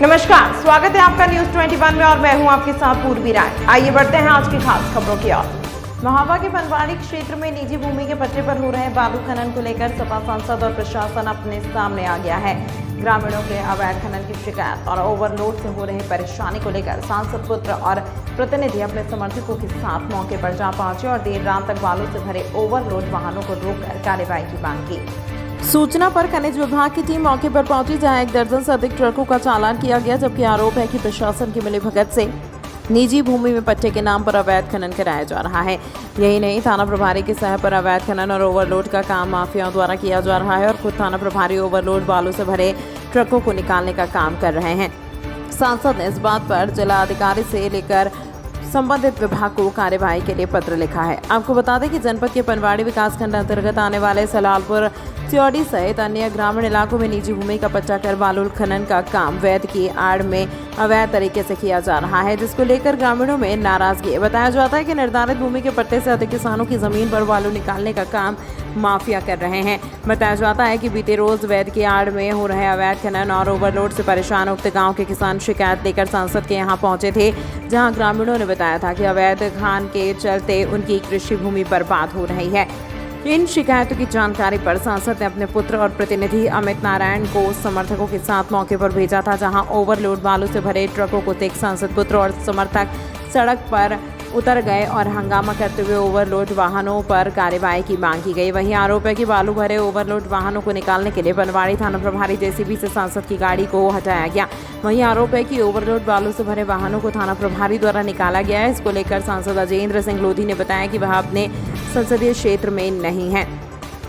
नमस्कार, स्वागत है आपका न्यूज 21 में और मैं हूं आपके साथ पूर्वी राय। आइए बढ़ते हैं आज की खास खबरों की ओर। महोबा के बनवाड़ी क्षेत्र में निजी भूमि के पट्टे पर हो रहे बालू खनन को लेकर सपा सांसद और प्रशासन अपने सामने आ गया है। ग्रामीणों के अवैध खनन की शिकायत और ओवरलोड से हो रही परेशानी को लेकर सांसद पुत्र और प्रतिनिधि अपने समर्थकों के साथ मौके पर जा पहुंचे और देर रात तक बालू से भरे ओवरलोड वाहनों को रोककर कार्रवाई की मांग की। सूचना पर खनिज विभाग की टीम मौके पर पहुंची, जहां 1 दर्जन से अधिक ट्रकों का चालान किया गया, जबकि आरोप है कि प्रशासन की मिलीभगत से निजी भूमि में पट्टे के नाम पर अवैध खनन कराया जा रहा है। यही नहीं, थाना प्रभारी के सह पर अवैध खनन और ओवरलोड का काम माफियाओं द्वारा किया जा रहा है और खुद थाना प्रभारी ओवरलोड बालू से भरे ट्रकों को निकालने का काम कर रहे हैं। सांसद ने इस बात पर जिला अधिकारी से लेकर संबंधित विभाग को कार्यवाही के लिए पत्र लिखा है। आपको बता दें कि जनपद के बनवाड़ी विकासखंड अंतर्गत आने वाले सलालपुर, त्योड़ी सहित अन्य ग्रामीण इलाकों में निजी भूमि का पट्टा कर बालू खनन का काम वैध की आड़ में अवैध तरीके से किया जा रहा है, जिसको लेकर ग्रामीणों में नाराजगी है। बताया जाता है कि निर्धारित भूमि के पट्टे से अधिक किसानों की जमीन पर बालू निकालने का काम माफिया कर रहे हैं। बताया जाता है कि बीते रोज वैध की आड़ में हो रहे अवैध खनन और ओवरलोड से परेशान उक्त गाँव के किसान शिकायत लेकर सांसद के यहाँ पहुंचे थे, जहाँ ग्रामीणों ने बताया था कि अवैध खान के चलते उनकी कृषि भूमि बर्बाद हो रही है। इन शिकायतों की जानकारी पर सांसद ने अपने पुत्र और प्रतिनिधि अमित नारायण को समर्थकों के साथ मौके पर भेजा था, जहां ओवरलोड बालू से भरे ट्रकों को देख सांसद पुत्र और समर्थक सड़क पर उतर गए और हंगामा करते हुए ओवरलोड वाहनों पर कार्रवाई की मांग की गई। वहीं आरोप है कि बालू भरे ओवरलोड वाहनों को निकालने के लिए बनवाड़ी थाना प्रभारी जेसीबी से सांसद की गाड़ी को हटाया गया। वहीं आरोप है कि ओवरलोड बालू से भरे वाहनों को थाना प्रभारी द्वारा निकाला गया है। इसको लेकर सांसद अजेंद्र सिंह लोधी ने बताया कि वह अपने संसदीय क्षेत्र में नहीं है,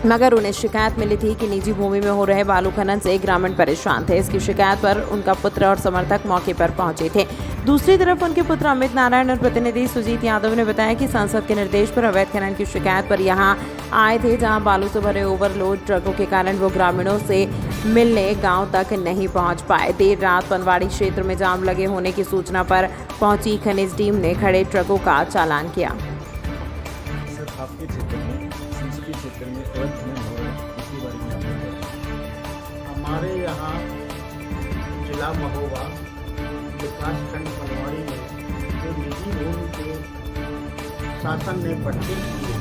मगर उन्हें शिकायत मिली थी कि निजी भूमि में हो रहे बालू खनन से ग्रामीण परेशान थे। इसकी शिकायत पर उनका पुत्र और समर्थक मौके पर पहुंचे थे। दूसरी तरफ उनके पुत्र अमित नारायण और प्रतिनिधि सुजीत यादव ने बताया कि सांसद के निर्देश पर अवैध खनन की शिकायत पर यहां आए थे, जहां बालू से भरे ओवरलोड ट्रकों के कारण वो ग्रामीणों से मिलने गांव तक नहीं पहुंच पाए। देर रात बनवाड़ी क्षेत्र में जाम लगे होने की सूचना पर पहुंची खनिज टीम ने खड़े ट्रकों का चालान किया। आपके क्षेत्र में, संसदीय क्षेत्र में अवैध खनन हो रहा है, इसके बारे में आप बताएं। हमारे यहाँ जिला महोबा विकासखंड बनवाड़ी में जो निजी भूमि के शासन ने पट्टे किए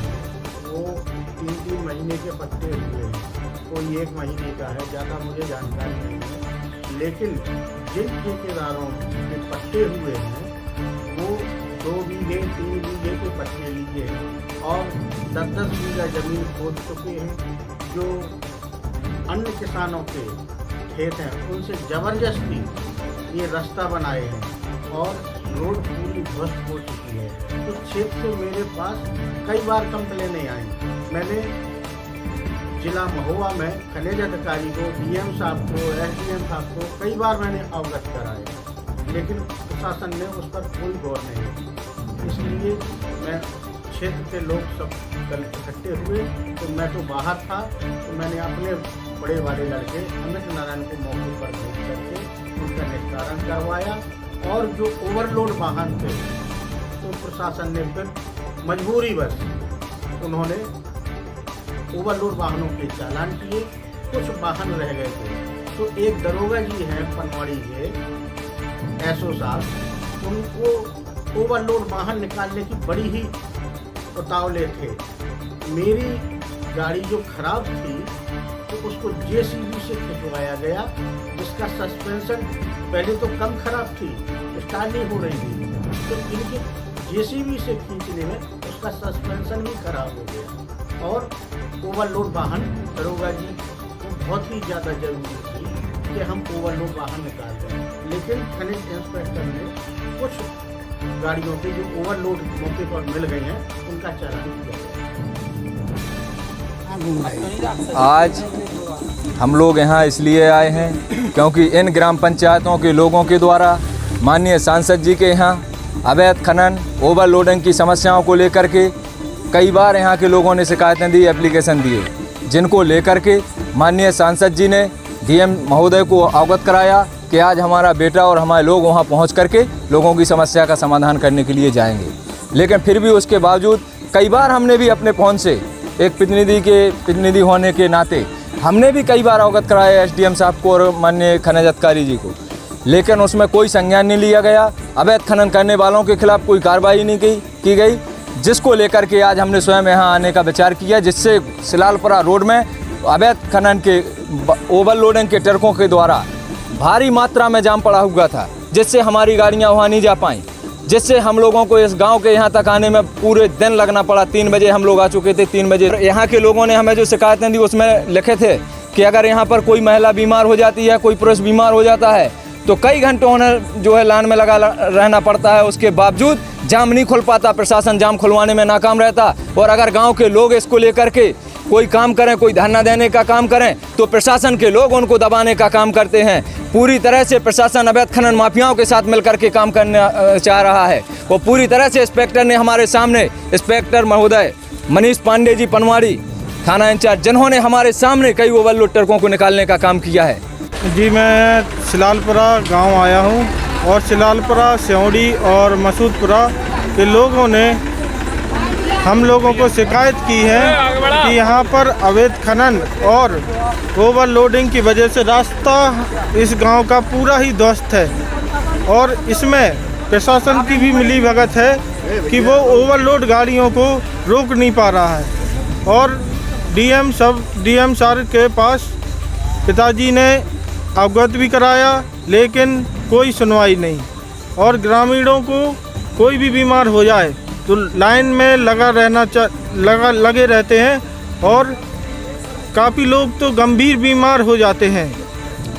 वो 3-3 महीने के पट्टे हुए हैं, कोई 1 महीने का है, ज़्यादा मुझे जानकारी नहीं है। लेकिन जिन ठेकेदारों के पट्टे हुए हैं वो 2 बीघे 3 बीघे के पट्टे लिए हैं और 10-10 बीघा जमीन खोद चुके हैं। जो अन्य किसानों के खेत हैं उनसे ज़बरदस्ती ये रास्ता बनाए हैं और रोड पूरी ध्वस्त हो चुकी है। तो क्षेत्र से मेरे पास कई बार कंप्लेनें आई। मैंने जिला महोबा में खनिज अधिकारी को, डीएम साहब को, एसडीएम साहब को कई बार मैंने अवगत कराया, लेकिन प्रशासन ने उस पर कोई गौर नहीं की। इसलिए मैं क्षेत्र के लोग सब कल इकट्ठे हुए, तो मैं तो बाहर था, तो मैंने अपने बड़े वाले लड़के अमित नारायण को मौके पर भेज करके उनका निस्तारण करवाया। और जो ओवरलोड वाहन थे तो प्रशासन ने फिर मजबूरीवश उन्होंने ओवरलोड वाहनों के चालान किए। कुछ वाहन रह गए थे, तो एक दरोगा जी हैं बनवाड़ी के एसओ साहब, उनको ओवरलोड वाहन निकालने की बड़ी ही उतावले थे। मेरी गाड़ी जो खराब थी तो उसको जेसीबी से खिंचवाया गया, जिसका सस्पेंशन पहले तो कम खराब थी, स्टार्ट नहीं हो रही थी, तो इनके जेसीबी से खींचने में उसका सस्पेंशन भी खराब हो गया। और ओवरलोड वाहन दरोगा जी को बहुत ही ज़्यादा जरूरी थी कि हम ओवरलोड वाहन निकाल दें, लेकिन खनिज इंस्पेक्टर ने कुछ गाड़ियों के जो ओवरलोड मौके पर मिल गई हैं उनका चालान किया। आज हम लोग यहाँ इसलिए आए हैं क्योंकि इन ग्राम पंचायतों के लोगों के द्वारा माननीय सांसद जी के यहाँ अवैध खनन, ओवरलोडिंग की समस्याओं को लेकर के कई बार यहाँ के लोगों ने शिकायतें दी, एप्लीकेशन दिए, जिनको लेकर के माननीय सांसद जी ने डीएम महोदय को अवगत कराया कि आज हमारा बेटा और हमारे लोग वहाँ पहुँच करके लोगों की समस्या का समाधान करने के लिए जाएंगे। लेकिन फिर भी उसके बावजूद कई बार हमने भी अपने फ़ोन से एक प्रतिनिधि होने के नाते हमने भी कई बार अवगत कराया एसडीएम साहब को और माननीय खनिज अधिकारी जी को, लेकिन उसमें कोई संज्ञान नहीं लिया गया। अवैध खनन करने वालों के खिलाफ कोई कार्रवाई नहीं की गई, जिसको लेकर के आज हमने स्वयं यहाँ आने का विचार किया, जिससे सिलालपुरा रोड में अवैध खनन के ओवरलोडिंग के ट्रकों के द्वारा भारी मात्रा में जाम पड़ा हुआ था, जिससे हमारी गाड़ियाँ वहाँ नहीं जा पाईं, जिससे हम लोगों को इस गांव के यहाँ तक आने में पूरे दिन लगना पड़ा। 3 बजे हम लोग आ चुके थे। 3 बजे यहाँ के लोगों ने हमें जो शिकायतें दी उसमें लिखे थे कि अगर यहाँ पर कोई महिला बीमार हो जाती है, कोई पुरुष बीमार हो जाता है तो कई घंटों उन्हें जो है लाइन में लगा रहना पड़ता है। उसके बावजूद जाम नहीं खुल पाता, प्रशासन जाम खुलवाने में नाकाम रहता। और अगर गाँव के लोग इसको लेकर के कोई काम करें, कोई धरना देने का काम करें, तो प्रशासन के लोग उनको दबाने का काम करते हैं। पूरी तरह से प्रशासन अवैध खनन माफियाओं के साथ मिलकर के काम करना चाह रहा है। वो पूरी तरह से इंस्पेक्टर ने हमारे सामने, इंस्पेक्टर महोदय मनीष पांडे जी पनवाड़ी थाना इंचार्ज, जिन्होंने हमारे सामने कई ओवरलोड ट्रकों को निकालने का काम किया है। जी, मैं सिलालपुरा गांव आया हूं और सिलालपुरा, सेवड़ी और मसूदपुरा के लोगों ने हम लोगों को शिकायत की है कि यहाँ पर अवैध खनन और ओवरलोडिंग की वजह से रास्ता इस गांव का पूरा ही ध्वस्त है और इसमें प्रशासन की भी मिलीभगत है कि वो ओवरलोड गाड़ियों को रोक नहीं पा रहा है। और डीएम सर के पास पिताजी ने अवगत भी कराया, लेकिन कोई सुनवाई नहीं। और ग्रामीणों को कोई भी बीमार हो जाए तो लाइन में लगे रहते हैं और काफ़ी लोग तो गंभीर बीमार हो जाते हैं,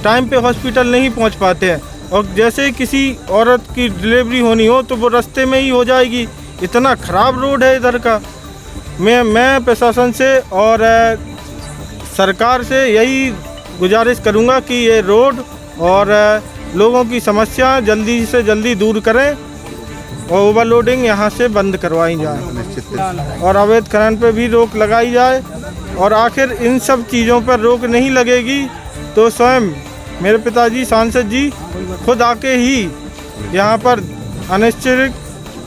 टाइम पे हॉस्पिटल नहीं पहुंच पाते हैं। और जैसे किसी औरत की डिलीवरी होनी हो तो वो रास्ते में ही हो जाएगी। इतना ख़राब रोड है इधर का। मैं प्रशासन से और सरकार से यही गुजारिश करूंगा कि ये रोड और लोगों की समस्या जल्दी से जल्दी दूर करें और ओवरलोडिंग यहाँ से बंद करवाई जाए और अवैध खनन पे भी रोक लगाई जाए। और आखिर इन सब चीज़ों पर रोक नहीं लगेगी तो स्वयं मेरे पिताजी सांसद जी खुद आके ही यहाँ पर अनिश्चित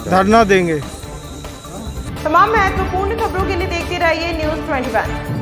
धरना देंगे। तमाम महत्वपूर्ण खबरों के लिए देखते रहिए न्यूज़ 21।